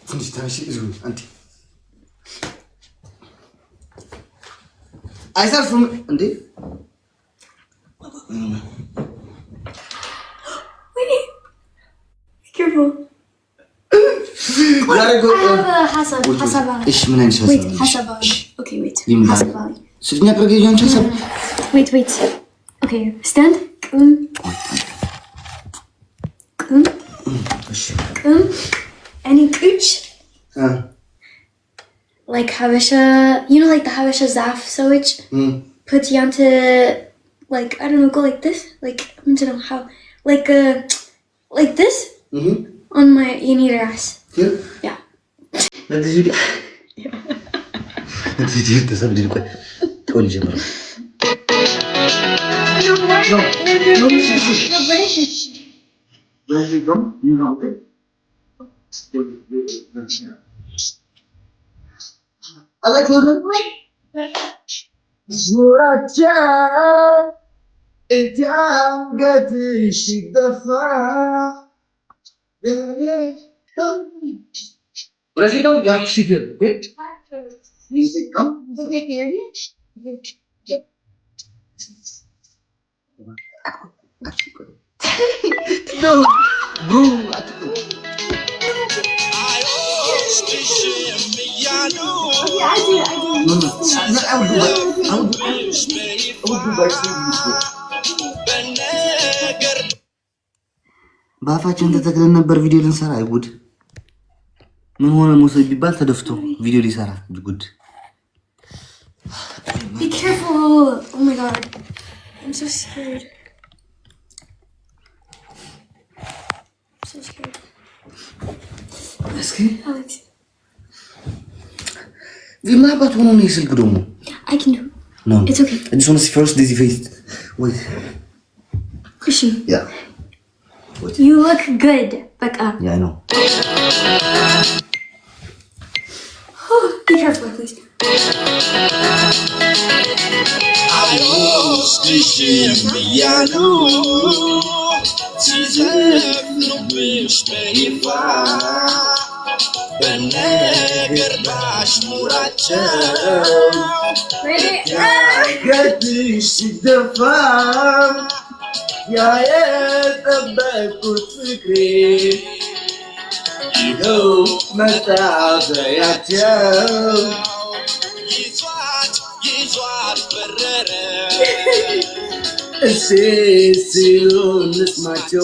ትንሽ ታሽ ይዙ አንተ አይሰርፍም እንዴ? Careful. ايش من انسى wait حسباني okay wait حسباني سيدنا برجيجان حسب wait okay stand any kuch like Habesha, you know, like the Habesha Zaf sewage put you onto like I don't know, go like this, like I don't know how, like this on my your ass. Yeah. That is it. That is it. That's what you do. Tell me, Jamar. I like Zuracha, it's young, get it, she the fire. Where's he going? Yeah, she did. Wait. Music, come. Does it hear you? No, bro. በአፋችን ተተክለን ነበር ቪዲዮ ልንሰራ። አይጉድ ምን ሆነ? ሙሰይ ቢባል ተደፍቶ ቪዲዮ ሊሰራ ጉድ። Be careful. Oh my god. I'm so scared. I'm so scared. Aski? Alex. Wie maar wat we nog niet zullen doen? I can do it. No. It's okay. I just want to see first this face. Wait. Christian. Yeah. Wait. You look good. Back up. Yeah, I know. Be careful, please. Macho.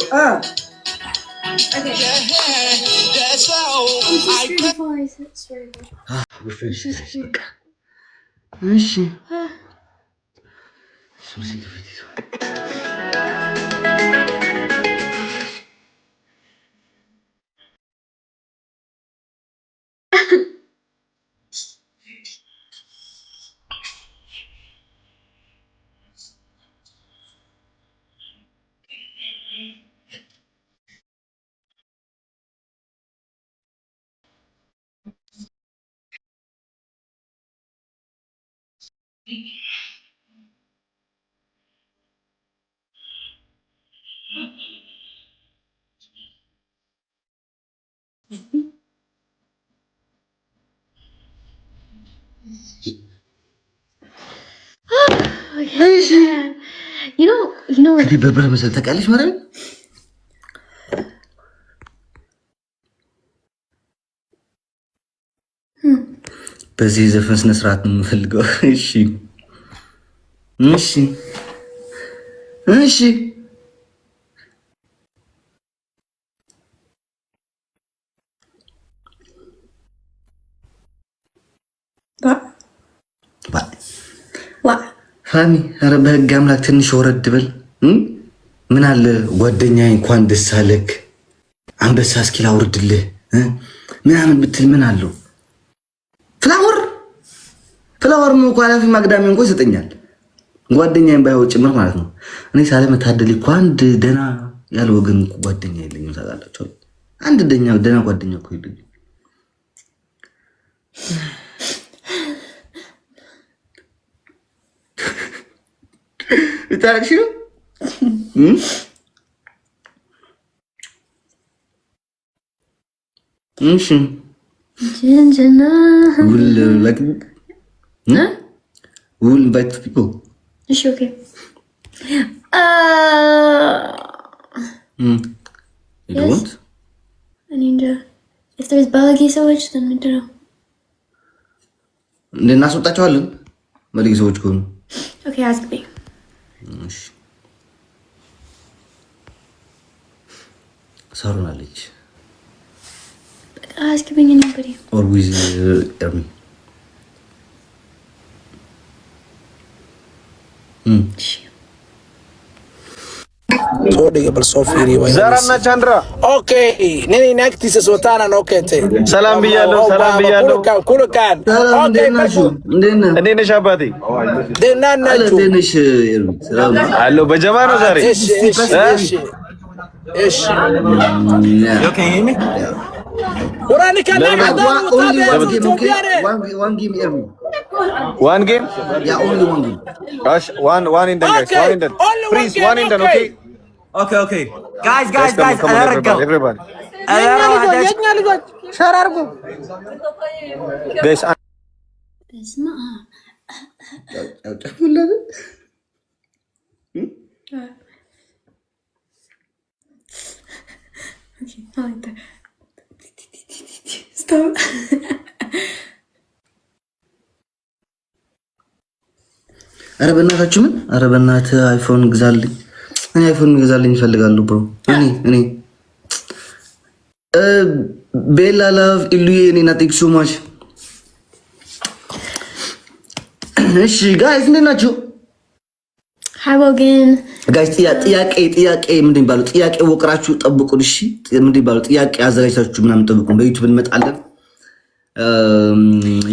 Okay. We're finished. You know. ከዚህ በብር መሰል ተቃለሽ ማለት ነው። በዚህ ዘፈን ስነ ስርዓት ነው የምፈልገው። እሺ ፋሚ ኧረ በህግ አምላክ ትንሽ ወረድ በል። ምን አለ ጓደኛዬ እንኳን ደስ አለክ አንበሳ እስኪ ላውርድልህ ምናምን ብትል ምን አለው? ፍላወር ነው እኮ አላፊ ማግዳሚ እንኳን ይሰጠኛል ጓደኛዬን ባይወጭ ጭምር ማለት ነው። እኔ ሳለመታደል እኮ አንድ ደና ያለ ወገን ጓደኛ የለኝም ታውቃላችሁ። አንድ ደና ጓደኛ እኮ የለኝም። ታክሲ እሺ ጅንጅና we'll invite people. እሺ ኦኬ You don't want? እኔ እንጃ if there's ባለጌ ሰዎች then ምንድን ነው እናስወጣቸዋለን ባለጌ ሰዎች ከሆኑ ኦኬ ask me እሺ ሰሩናለች ask me anybody or with Ermi Todiga bal soo fiiriyo Zarana Chandra. Okay, nini nagtiisa soo taana noo keentay. ሰላም ብያለሁ ሰላም ብያለሁ ኩልካን እንዴት ናችሁ እንዴት ነሽ አባቴ ደህና ናችሁ? እንዴት ነሽ ኤርሚ ሰላም አለሁ በጀማ ነው ዛሬ እሺ Okay, hear me? ወራኒ ካና ማዳም one game ኤርሚ One game? yeah only one game Gosh, one in the guys, one in the. Please, one in the, okay? Okay. Guys, Come on, everybody. ሸር አድርጉ Guys, በስመ አብ okay I like that stop ኧረ በእናታችሁ ምን ኧረ በእናትህ አይፎን ግዛልኝ እኔ አይፎን ግዛልኝ እፈልጋለሁ ብሮ እኔ ቤላ ላቭ ኢሉዬ እኔ ናቲክ ሶ ማች እሺ ጋይስ እንዴት ናችሁ Hi Logan ጋይስ ጥያቄ ምንድን ይባላል ጥያቄ ወቅራችሁ ጠብቁን እሺ ምንድን ይባላል ጥያቄ አዘጋጅታችሁ ምናምን ጠብቁን በዩቲዩብ እንመጣለን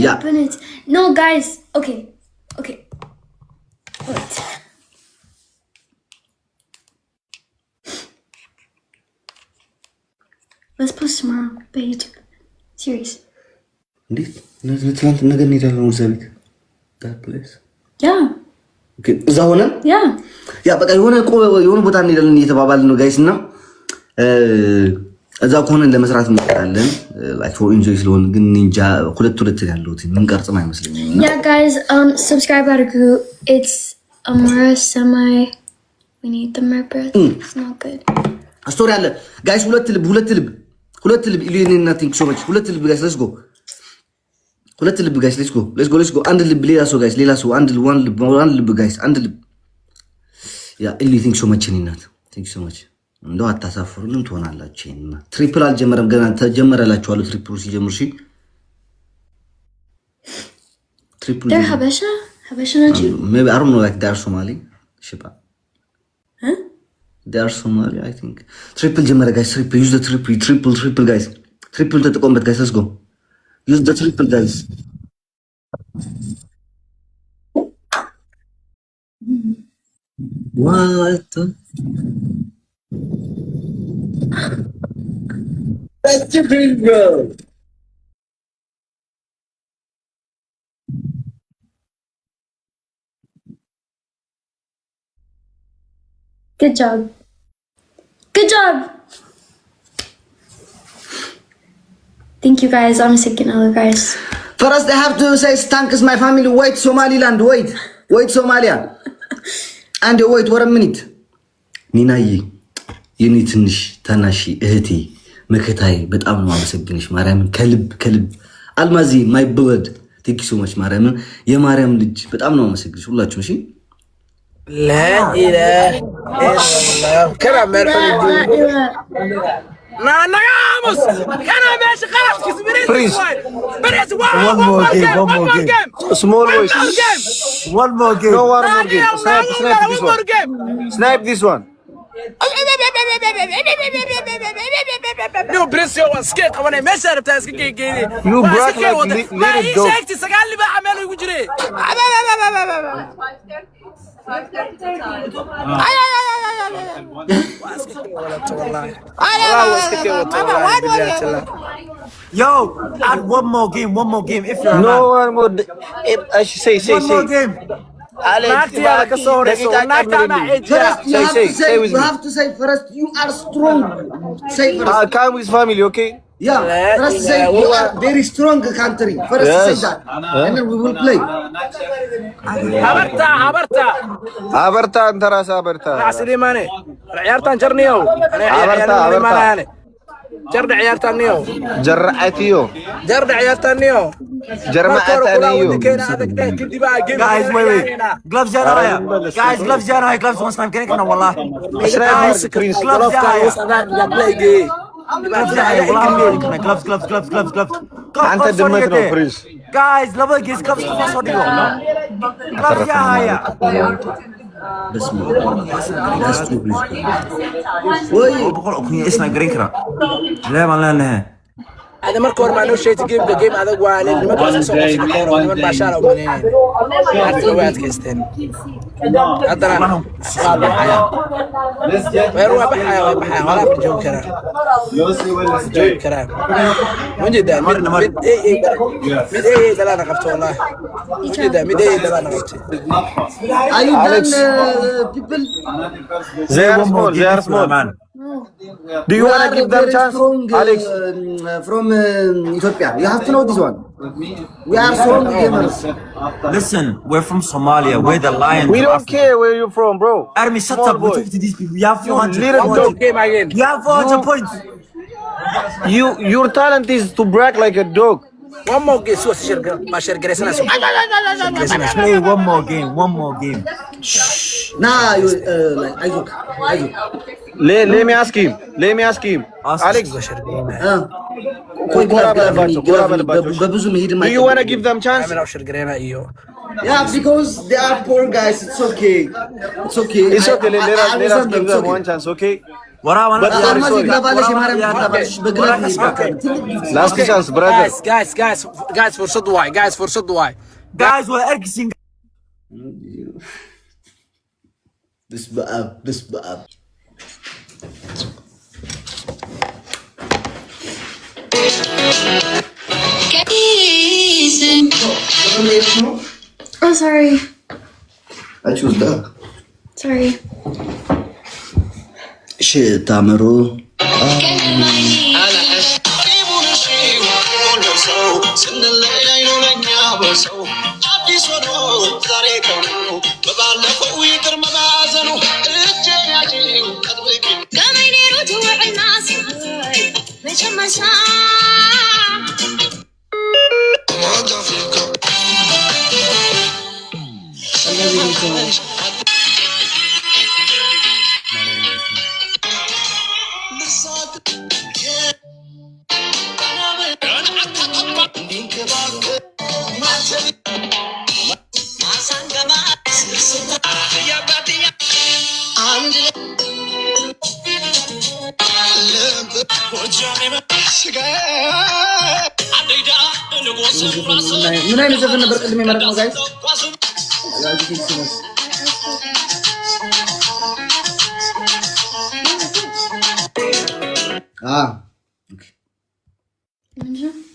ያ no guys okay wait let's post tomorrow by YouTube series እንዴት ትናንት ነገር እንሄዳለን ወደ ቤት that place yeah እዛ ሆነን ያ በቃ የሆነ ቦታ እንሄዳለን እየተባባልን ነው ጋይስ እና እዛ ከሆነ ለመስራት እንሞክራለን like for enjoy ስለሆነ ግን እንጃ ሁለት ያለው ምን ቀርጽም አይመስለኝም yeah guys subscribe አድርጉ it's Amara semi we need the murder it's not good ስቶሪ አለ ጋይስ ሁለት ልብ ኢሉኔ ናቲንግ ሶ ማች ሁለት ልብ ጋይስ let's go ሁለት ልብ ጋይስ let's go አንድ ልብ ሌላ ሰው አንድ ልብ ጋይስ አንድ ልብ ያ ኢሊ ቲንክ ሶ ማች ኒናት ቲንክ ሶ ማች እንደው አታሳፍሩንም ትሆናላችሁ እና ትሪፕል አልጀመረም ገና ተጀመረላችኋለሁ ትሪፕል ሲጀምር እሺ ትሪፕል they're Habesha ናቸው maybe I don't know like they're Somali shiba they are Somali I think triple ጀመረ guys triple use the triple guys triple ተጠቆምበት guys let's go use the triple guys what that's a big bro good job thank you guys I'm sick and all guys first I have to say thanks my family wait Somaliland wait Somalia and wait for a minute ኒናዬ የኔ ትንሽ ታናሺ እህቴ መከታዬ በጣም ነው አመሰግንሽ ማርያምን ከልብ አልማዚ my blood thank you so much ማርያምን የማርያም ልጅ በጣም ነው አመሰግንሽ ሁላችሁም እሺ لا إله إلا الله كلام مرحبا لا ناموس كان ماشي خلاص كسبريت بريس one more game. Small voice. One more game. No, one more game. Snipe this one. No, Prince, you want skate. I want to mess up. You brought like little Yo, add one more game if you're no one more. I should say. One more game. You have to say first you are strong say first Come with family, okay? Yeah, first say you are very strong country. First say that, and then we will play. عبرتا انت راس عبرتا سليماني عيارتان جرنيو عبرتا جرد عيارتانيو جرعتيو جرد عيارتانيو جرمعتانيو Guys, wait. Gloves جانا Guys, gloves جانا gloves once time كنا والله. Guys, gloves جانا gloves. انت دمتنا بريس. Guys, لابد جيس gloves كفاص صديقو. gloves جانا بس ما بقول أغنية اسمها جرينكرا. لا ما لها. هذا مركور ما نوش شيء تجيب ذا جيم هذا قوانين ما تقص سوق في الكورة من باشارة ومنين عارف لويات كيستين هذا أنا ويروح بحياة ولا بنجوم كلام جوب كلام من جدا مد إيه ده أنا قفت والله من جدا مد إيه ده أنا قفت Are you done, people? They are small man. Do you want to give them chance, Alex? From Ethiopia, you have to know this one. We are strong gamers. Listen, we're from Somalia. We're the lions. We don't care where you're from, bro. Army, shut up. We're talking to these people. You have 400. Little dog. You have 400 points. Your talent is to brag like a dog. one more game سوى شرق ما شرق رسنا سوى Play one more game. Nah, you like Ayuk. Let me ask him. Alex, በብዙ መሄድ do you want to give them chance? عملوا شرق رينا إيوه Yeah, because they are poor guys. It's okay. It's okay. Let us give them one chance, okay? But sorry. Last chance, brother. guys for صدواي Guys, we're erging. This bad. Oh, sorry. I choose that. Sorry. Shit, Tamaro. ምን አይነት ዘፈን ነበር ቅድም የመረጥነው ጋይስ?